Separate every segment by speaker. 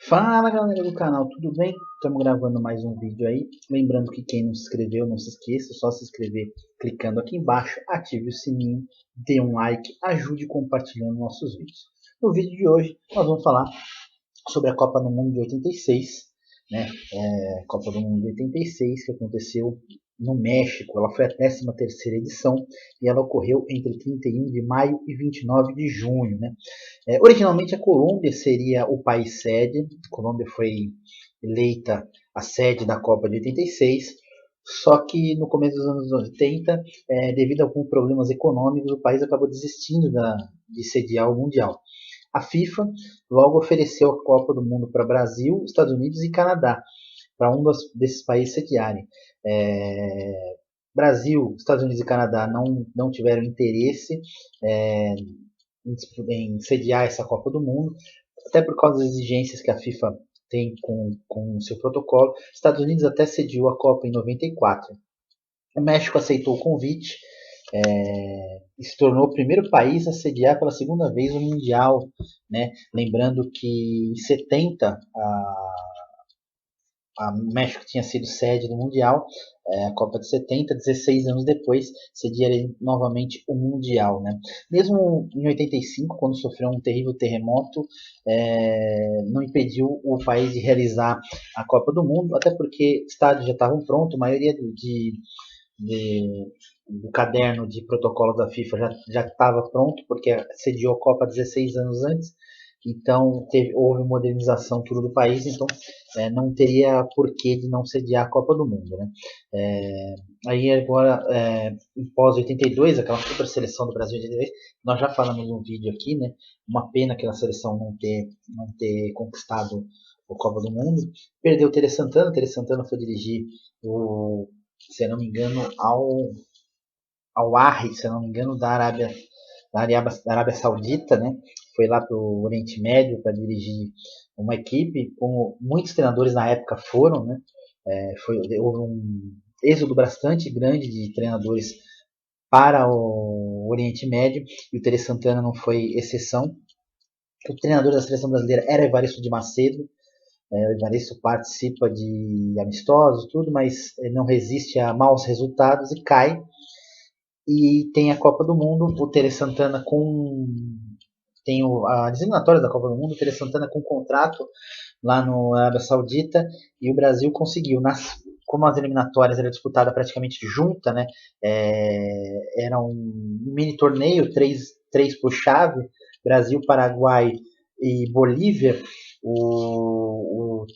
Speaker 1: Fala galera do canal, tudo bem? Estamos gravando mais um vídeo aí. Lembrando que quem não se inscreveu, não se esqueça, só se inscrever clicando aqui embaixo, ative o sininho, dê um like, ajude compartilhando nossos vídeos. No vídeo de hoje nós vamos falar sobre a Copa do Mundo de 86, né? Copa do Mundo de 86 que aconteceu no México. Ela foi a 13ª edição e ela ocorreu entre 31 de maio e 29 de junho, né? Originalmente a Colômbia seria o país sede. A Colômbia foi eleita a sede da Copa de 86, só que no começo dos anos 80, devido a alguns problemas econômicos, o país acabou desistindo de sediar o Mundial. A FIFA logo ofereceu a Copa do Mundo para Brasil, Estados Unidos e Canadá, para desses países sediarem. Brasil, Estados Unidos e Canadá não tiveram interesse é, em sediar essa Copa do Mundo, até por causa das exigências que a FIFA tem com o seu protocolo. Estados Unidos até sediou a Copa em 94. O México aceitou o convite e se tornou o primeiro país a sediar pela segunda vez o Mundial, né? Lembrando que em 70 a México tinha sido sede do Mundial, a Copa de 70, 16 anos depois, sediaria novamente o Mundial, né? Mesmo em 85, quando sofreu um terrível terremoto, não impediu o país de realizar a Copa do Mundo, até porque estádios já estavam prontos, a maioria do caderno de protocolos da FIFA já estava pronto, porque sediou a Copa 16 anos antes. Então houve modernização tudo do país, então não teria porquê de não sediar a Copa do Mundo, né? Aí agora, em pós 82, aquela super seleção do Brasil de 82, nós já falamos num vídeo aqui, né? Uma pena aquela seleção não ter conquistado a Copa do Mundo. Perdeu o Tere Santana. Tere Santana foi dirigir se não me engano, ao Ahly, se não me engano, da Arábia Saudita, né? Foi lá para o Oriente Médio para dirigir uma equipe, como muitos treinadores na época foram, né? Houve um êxodo bastante grande de treinadores para o Oriente Médio, e o Tere Santana não foi exceção. O treinador da seleção brasileira era Evaristo de Macedo. O Evaristo participa de amistosos, tudo, mas não resiste a maus resultados e cai. E tem a Copa do Mundo, o Tere Santana tem as eliminatórias da Copa do Mundo, o Tere Santana com contrato lá no Arábia Saudita, e o Brasil conseguiu, como as eliminatórias eram disputadas praticamente junta, né? Era um mini torneio, três por chave, Brasil, Paraguai e Bolívia. O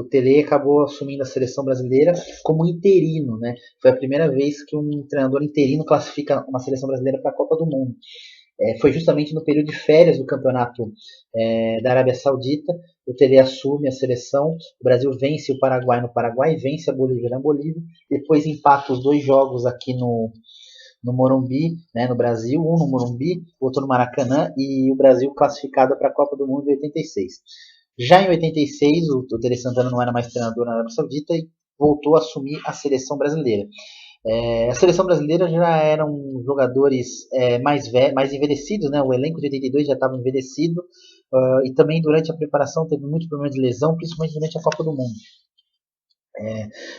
Speaker 1: Tele acabou assumindo a seleção brasileira como interino, né? Foi a primeira vez que um treinador interino classifica uma seleção brasileira para a Copa do Mundo. Foi justamente no período de férias do campeonato da Arábia Saudita. O Tele assume a seleção, o Brasil vence o Paraguai no Paraguai, vence a Bolívia na Bolívia, depois empata os dois jogos aqui no Morumbi, né, no Brasil, um no Morumbi, outro no Maracanã, e o Brasil classificado para a Copa do Mundo de 86. Já em 86, o Tere Santana não era mais treinador na Arábia Saudita e voltou a assumir a seleção brasileira. A seleção brasileira já eram jogadores mais envelhecidos, né? O elenco de 82 já estava envelhecido, e também durante a preparação teve muito problema de lesão, principalmente durante a Copa do Mundo.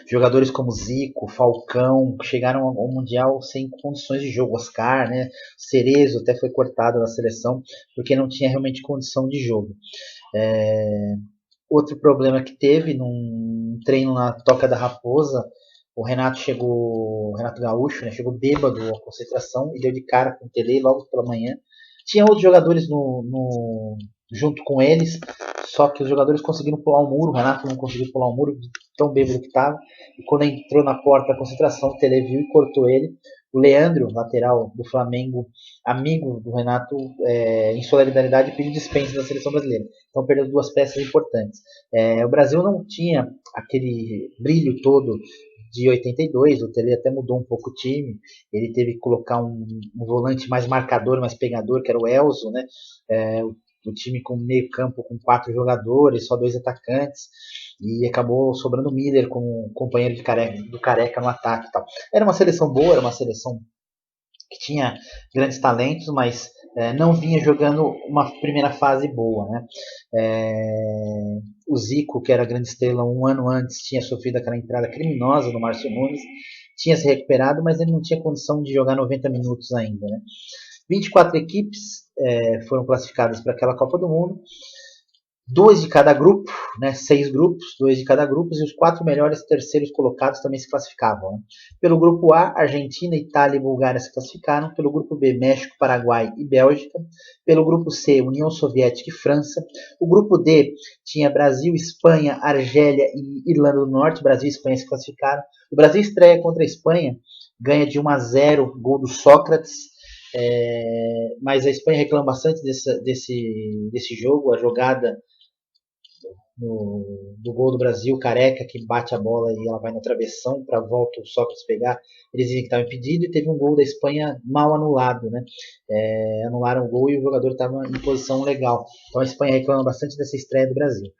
Speaker 1: Jogadores como Zico, Falcão, chegaram ao Mundial sem condições de jogo. Oscar, né? Cerezo até foi cortado da seleção porque não tinha realmente condição de jogo. Outro problema que teve num treino na Toca da Raposa, o Renato Gaúcho, né, chegou bêbado à concentração e deu de cara com o Tele logo pela manhã. Tinha outros jogadores junto com eles, só que os jogadores conseguiram pular o muro, o Renato não conseguiu pular o muro, tão bêbado que estava, e quando entrou na porta da concentração, o Tele viu e cortou ele. O Leandro, lateral do Flamengo, amigo do Renato, em solidariedade, pediu dispensa da seleção brasileira. Então perdeu duas peças importantes. O Brasil não tinha aquele brilho todo de 82, o Tele até mudou um pouco o time, ele teve que colocar um volante mais marcador, mais pegador, que era o Elzo, né? O time com meio campo com 4 jogadores, só 2 atacantes, e acabou sobrando o Miller como companheiro do Careca no ataque e tal. Era uma seleção boa, era uma seleção que tinha grandes talentos, mas não vinha jogando uma primeira fase boa, né? O Zico, que era a grande estrela um ano antes, tinha sofrido aquela entrada criminosa do Márcio Nunes, tinha se recuperado, mas ele não tinha condição de jogar 90 minutos ainda, né? 24 equipes foram classificadas para aquela Copa do Mundo, 2 de cada grupo, né, 6 grupos, 2 de cada grupo, e os 4 melhores terceiros colocados também se classificavam. Né? Pelo grupo A, Argentina, Itália e Bulgária se classificaram. Pelo grupo B, México, Paraguai e Bélgica. Pelo grupo C, União Soviética e França. O grupo D tinha Brasil, Espanha, Argélia e Irlanda do Norte. Brasil e Espanha se classificaram. O Brasil estreia contra a Espanha, ganha de 1-0, gol do Sócrates. Mas a Espanha reclama bastante desse jogo, a jogada do gol do Brasil, Careca, que bate a bola e ela vai na travessão para volta o Sócrates pegar. Eles dizem que estava impedido, e teve um gol da Espanha mal anulado, né? Anularam o gol e o jogador estava em posição legal. Então a Espanha reclama bastante dessa estreia do Brasil.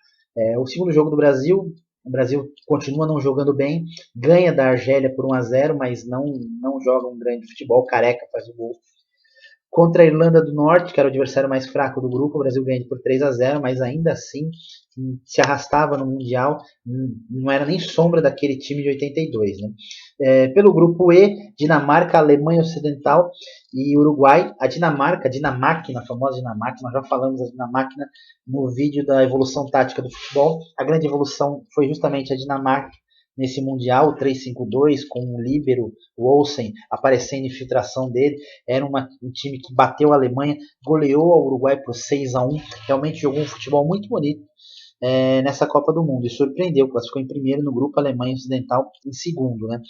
Speaker 1: O segundo jogo do Brasil, o Brasil continua não jogando bem, ganha da Argélia por 1-0, mas não joga um grande futebol. Careca faz o gol. Contra a Irlanda do Norte, que era o adversário mais fraco do grupo, o Brasil ganha por 3-0, mas ainda assim se arrastava no Mundial, não era nem sombra daquele time de 82. Né? Pelo grupo E, Dinamarca, Alemanha Ocidental e Uruguai. A Dinamáquina, a famosa Dinamáquina, nós já falamos da Dinamáquina no vídeo da evolução tática do futebol. A grande evolução foi justamente a Dinamarca nesse Mundial, o 3-5-2, com o líbero, o Olsen, aparecendo em infiltração dele. Era um time que bateu a Alemanha, goleou o Uruguai por 6-1, realmente jogou um futebol muito bonito nessa Copa do Mundo, e surpreendeu, classificou em primeiro no grupo, Alemanha Ocidental em segundo. Né?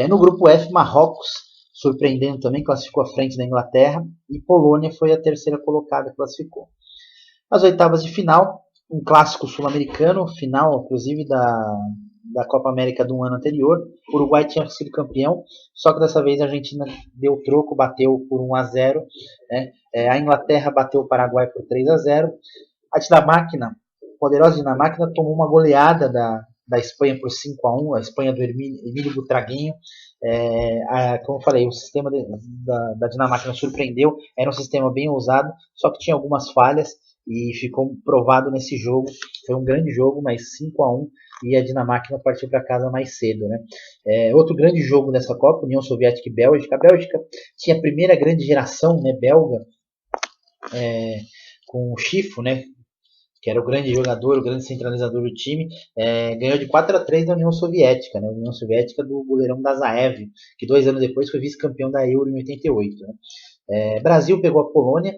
Speaker 1: No grupo F, Marrocos, surpreendendo também, classificou à frente da Inglaterra, e Polônia foi a terceira colocada, classificou. As oitavas de final, um clássico sul-americano, final inclusive da Copa América do ano anterior. O Uruguai tinha sido campeão, só que dessa vez a Argentina deu troco, bateu por 1-0. Né? A Inglaterra bateu o Paraguai por 3-0. A Dinamáquina, poderosa Dinamáquina, tomou uma goleada da Espanha por 5-1, a Espanha do Emílio Butraguinho. Como eu falei, o sistema da Dinamáquina surpreendeu, era um sistema bem ousado, só que tinha algumas falhas, e ficou provado nesse jogo. Foi um grande jogo, mas 5-1, e a Dinamáquina partiu para casa mais cedo. Né? Outro grande jogo dessa Copa, União Soviética e Bélgica. A Bélgica tinha a primeira grande geração, né, belga, com o Chifo, né, que era o grande jogador, o grande centralizador do time, ganhou de 4-3 da União Soviética, né? A União Soviética do goleirão Dazaev, que 2 anos depois foi vice-campeão da Euro em 88. Né? Brasil pegou a Polônia,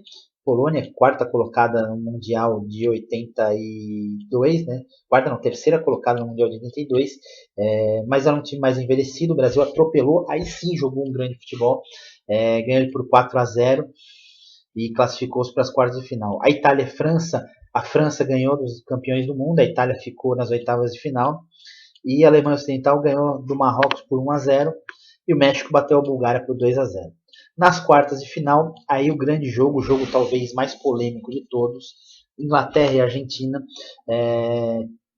Speaker 1: quarta colocada no Mundial de 82, né? Terceira colocada no Mundial de 82, mas era um time mais envelhecido. O Brasil atropelou, aí sim jogou um grande futebol, ganhou por 4-0 e classificou-se para as quartas de final. A Itália e França, a França ganhou dos campeões do mundo, a Itália ficou nas oitavas de final, e a Alemanha Ocidental ganhou do Marrocos por 1-0, e o México bateu a Bulgária por 2-0. Nas quartas de final, aí o grande jogo, o jogo talvez mais polêmico de todos, Inglaterra e Argentina.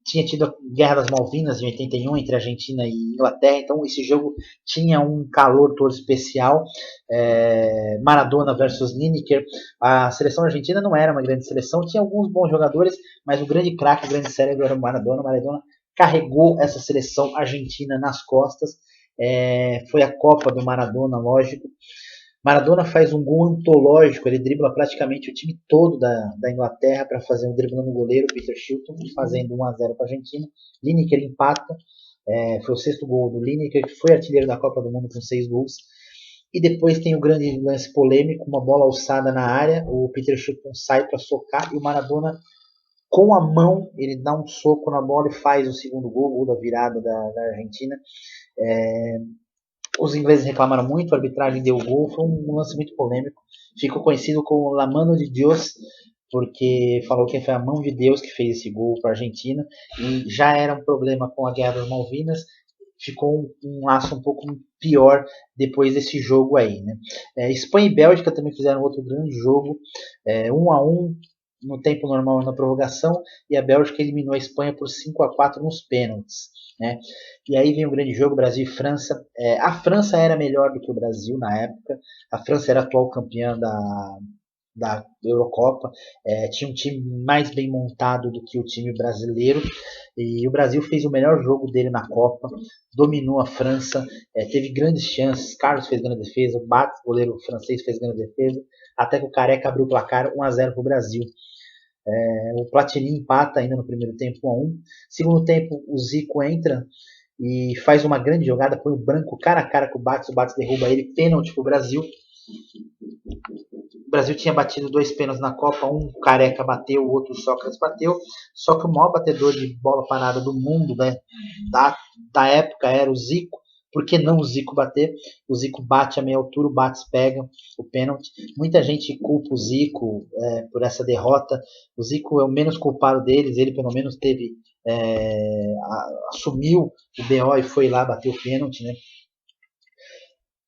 Speaker 1: Tinha tido a Guerra das Malvinas em 81 entre Argentina e Inglaterra, então esse jogo tinha um calor todo especial. Maradona versus Lineker. A seleção argentina não era uma grande seleção, tinha alguns bons jogadores, mas o grande craque, o grande cérebro era o Maradona. Maradona carregou essa seleção argentina nas costas. Foi a Copa do Maradona, lógico. Maradona faz um gol antológico, ele dribla praticamente o time todo da Inglaterra para fazer um driblando o goleiro, Peter Shilton, fazendo 1-0 para a Argentina. Lineker empata, foi o sexto gol do Lineker, que foi artilheiro da Copa do Mundo com 6 gols. E depois tem o grande lance polêmico, uma bola alçada na área, o Peter Shilton sai para socar, e o Maradona, com a mão, ele dá um soco na bola e faz o segundo gol, o gol da virada da Argentina. Os ingleses reclamaram muito, a arbitragem deu gol, foi um lance muito polêmico. Ficou conhecido como La Mano de Deus, porque falou que foi a mão de Deus que fez esse gol para a Argentina, e já era um problema com a Guerra das Malvinas, ficou um laço um pouco pior depois desse jogo aí. Né? Espanha e Bélgica também fizeram outro grande jogo, 1-1 no tempo normal na prorrogação, e a Bélgica eliminou a Espanha por 5-4 nos pênaltis. Né? E aí vem o grande jogo, Brasil e França. A França era melhor do que o Brasil na época. A França era atual campeã da Eurocopa, tinha um time mais bem montado do que o time brasileiro, e o Brasil fez o melhor jogo dele na Copa, dominou a França, teve grandes chances, Carlos fez grande defesa, o Bates, goleiro francês, fez grande defesa, até que o Careca abriu o placar 1-0 para o Brasil. O Platini empata ainda no primeiro tempo 1-1. Segundo tempo, o Zico entra e faz uma grande jogada, põe o Branco cara a cara com o Bates derruba ele, pênalti pro Brasil. O Brasil tinha batido 2 pênaltis na Copa, um o Careca bateu, o outro o Sócrates bateu, só que o maior batedor de bola parada do mundo, né, da época era o Zico. Por que não o Zico bater? O Zico bate a meia altura, o Bates pega o pênalti. Muita gente culpa o Zico por essa derrota. O Zico é o menos culpado deles, ele pelo menos teve assumiu o BO e foi lá bater o pênalti, né?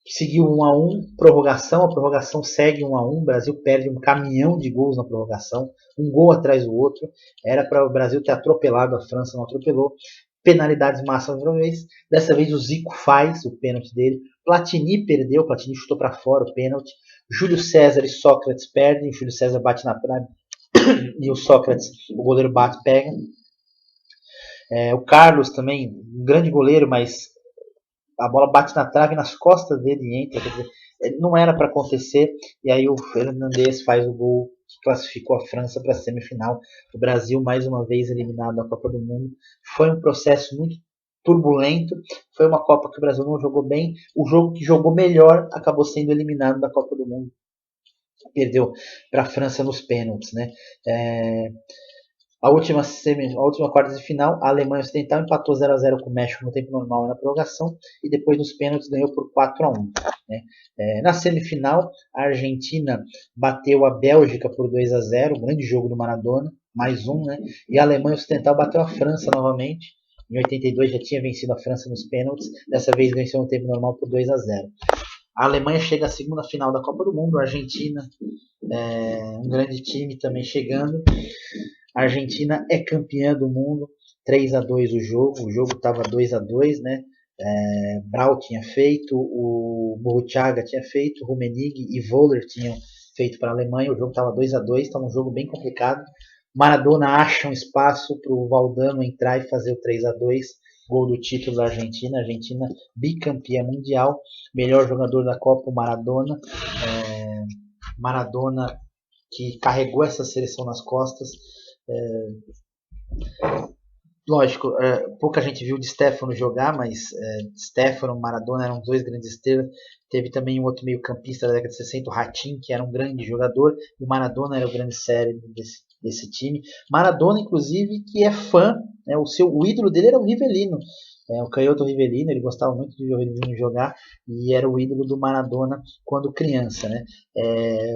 Speaker 1: Seguiu 1-1, prorrogação, a prorrogação segue 1-1, o Brasil perde um caminhão de gols na prorrogação, um gol atrás do outro, era para o Brasil ter atropelado a França, não atropelou, penalidades máximas outra vez, dessa vez o Zico faz o pênalti dele, Platini perdeu, Platini chutou para fora o pênalti, Júlio César e Sócrates perdem, Júlio César bate na trave e o Sócrates, o goleiro bate, pega. O Carlos também, um grande goleiro, mas a bola bate na trave nas costas dele e entra, quer dizer, não era para acontecer, e aí o Fernandes faz o gol que classificou a França para a semifinal. O Brasil mais uma vez eliminado da Copa do Mundo. Foi um processo muito turbulento, foi uma Copa que o Brasil não jogou bem, o jogo que jogou melhor acabou sendo eliminado da Copa do Mundo, perdeu para a França nos pênaltis, né? A última quarta de final, a Alemanha Ocidental empatou 0-0 com o México no tempo normal e na prorrogação, e depois nos pênaltis ganhou por 4-1. Né? Na semifinal, a Argentina bateu a Bélgica por 2-0, grande jogo do Maradona, mais um, né? E a Alemanha Ocidental bateu a França novamente. Em 82 já tinha vencido a França nos pênaltis, dessa vez venceu no tempo normal por 2-0. A Alemanha chega à segunda final da Copa do Mundo, a Argentina, um grande time também chegando. A Argentina é campeã do mundo, 3-2 o jogo estava 2-2, né? Brau tinha feito, o Burruchaga tinha feito, Rummenigge e Voller tinham feito para a Alemanha, o jogo estava 2-2, estava um jogo bem complicado. Maradona acha um espaço para o Valdano entrar e fazer o 3-2, gol do título da Argentina, Argentina bicampeã mundial, melhor jogador da Copa, o Maradona, Maradona que carregou essa seleção nas costas. Lógico, pouca gente viu de Stefano jogar, mas Stefano e Maradona eram dois grandes estrelas. Teve também um outro meio campista da década de 60, o Ratinho, que era um grande jogador, e o Maradona era o grande cérebro desse time. Maradona, inclusive, que é fã, né, o ídolo dele era o Rivellino, o canhoto Rivellino, ele gostava muito de ver o Rivellino jogar, e era o ídolo do Maradona quando criança, né?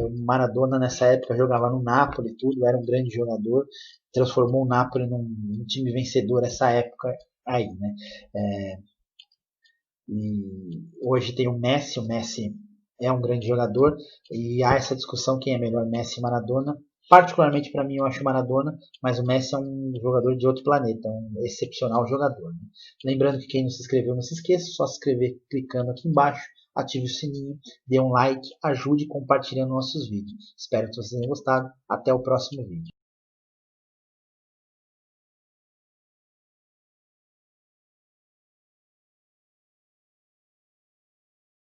Speaker 1: O Maradona nessa época jogava no Napoli, tudo, era um grande jogador, transformou o Napoli num time vencedor essa época aí, né? E hoje tem o Messi é um grande jogador, e há essa discussão quem é melhor, Messi e Maradona. Particularmente para mim eu acho Maradona, mas o Messi é um jogador de outro planeta, um excepcional jogador, né? Lembrando que quem não se inscreveu, não se esqueça, só se inscrever clicando aqui embaixo, ative o sininho, dê um like, ajude compartilhando nossos vídeos. Espero que vocês tenham gostado. Até o próximo vídeo.